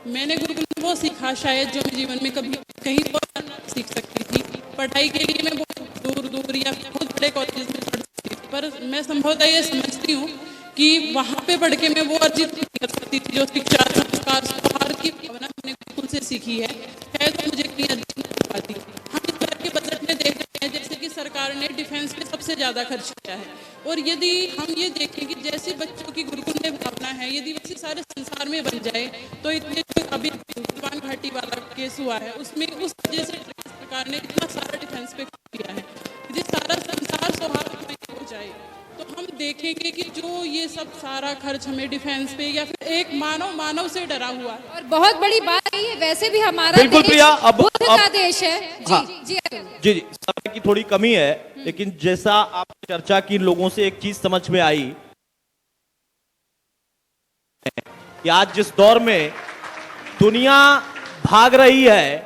मैंने गुरुकुल में वो सीखा शायद जो मैं जीवन में कभी कहीं और सीख सकती थी। पढ़ाई के लिए मैं बहुत दूर दूर या बहुत बड़े कॉलेज में पढ़ सकती थी, पर मैं संभवतः ये समझती हूँ कि वहाँ पे पढ़ के मैं वो अर्जित नहीं कर सकती थी जो शिक्षा, संस्कार, सौहार्द की भावना मैंने गुरुकुल से सीखी है, शायद मुझे कहीं अर्जित नहीं कर पाती। हम इस तरह के बजट में देख रहे हैं जैसे कि सरकार ने डिफेंस पे सबसे ज्यादा खर्च किया है, और यदि हम ये देखें कि जैसे बच्चों की गुरुकुल में भावना है, यदि वैसे सारे संसार में बन जाए तो इतने अभी कुर्बान घाटी वाला केस हुआ है उसमें उस वजह से सरकार ने इतना सारा डिफेंस पे किया है। यदि सारा संसार सौहार्द हो जाए तो हम देखेंगे कि जो ये सब सारा खर्च हमें डिफेंस पे या फिर एक मानव से डरा हुआ है। और बहुत बड़ी बात है, वैसे भी हमारा बिल्कुल देश प्रिया, अब बुद्ध का देश है। जी, हाँ, जी जी, समय की थोड़ी कमी है, लेकिन जैसा आपने चर्चा की, लोगों से एक चीज समझ में आई कि आज जिस दौर में दुनिया भाग रही है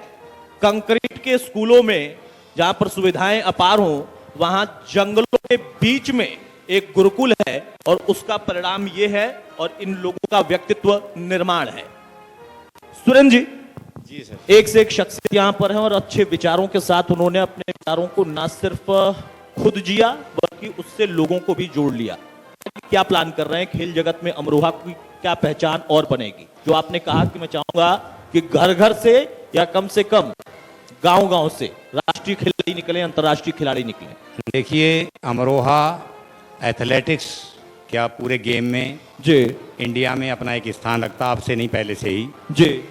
कंक्रीट के स्कूलों में, जहां पर सुविधाएं अपार हों, वहां जंगलों के बीच में एक गुरुकुल है और उसका परिणाम ये है, और इन लोगों का व्यक्तित्व निर्माण है। सुरेंद्र जी, जी सर, एक से एक शख्सियत यहाँ पर है और अच्छे विचारों के साथ उन्होंने अपने विचारों को न सिर्फ खुद जिया बल्कि उससे लोगों को भी जोड़ लिया। क्या प्लान कर रहे हैं? खेल जगत में अमरोहा की क्या पहचान और बनेगी? जो आपने कहा कि मैं चाहूंगा कि घर घर से या कम से कम गांव गांव से राष्ट्रीय खिलाड़ी निकले, अंतर्राष्ट्रीय खिलाड़ी निकले। देखिए, अमरोहा एथलेटिक्स क्या पूरे गेम में जी इंडिया में अपना एक स्थान रखता, आपसे नहीं पहले से ही जी।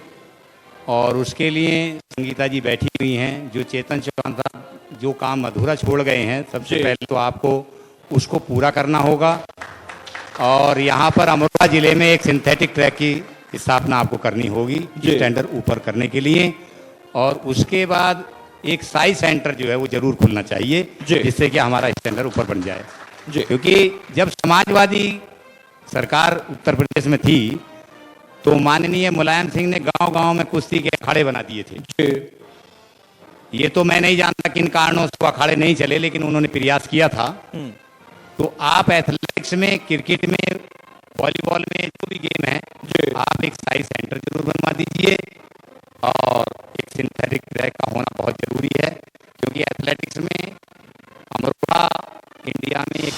और उसके लिए संगीता जी बैठी हुई हैं। जो चेतन चौहान साहब जो काम अधूरा छोड़ गए हैं, सबसे पहले तो आपको उसको पूरा करना होगा, और यहाँ पर अमरोहा जिले में एक सिंथेटिक ट्रैक की स्थापना आपको करनी होगी स्टैंडर्ड ऊपर करने के लिए, और उसके बाद एक साई सेंटर जो है वो जरूर खुलना चाहिए जिससे कि हमारा स्टैंडर्ड ऊपर बन जाए। क्योंकि जब समाजवादी सरकार उत्तर प्रदेश में थी तो माननीय मुलायम सिंह ने गांव-गांव में कुश्ती के अखाड़े बना दिए थे। ये तो मैं नहीं जानता किन कारणों से वो अखाड़े नहीं चले, लेकिन उन्होंने प्रयास किया था। तो आप एथलेटिक्स में, क्रिकेट में, वॉलीबॉल में, जो भी गेम है, आप एक साई सेंटर जरूर बनवा दीजिए, और एक सिंथेटिक ट्रैक का होना बहुत जरूरी है, क्योंकि एथलेटिक्स में अमरोहा इंडिया में एक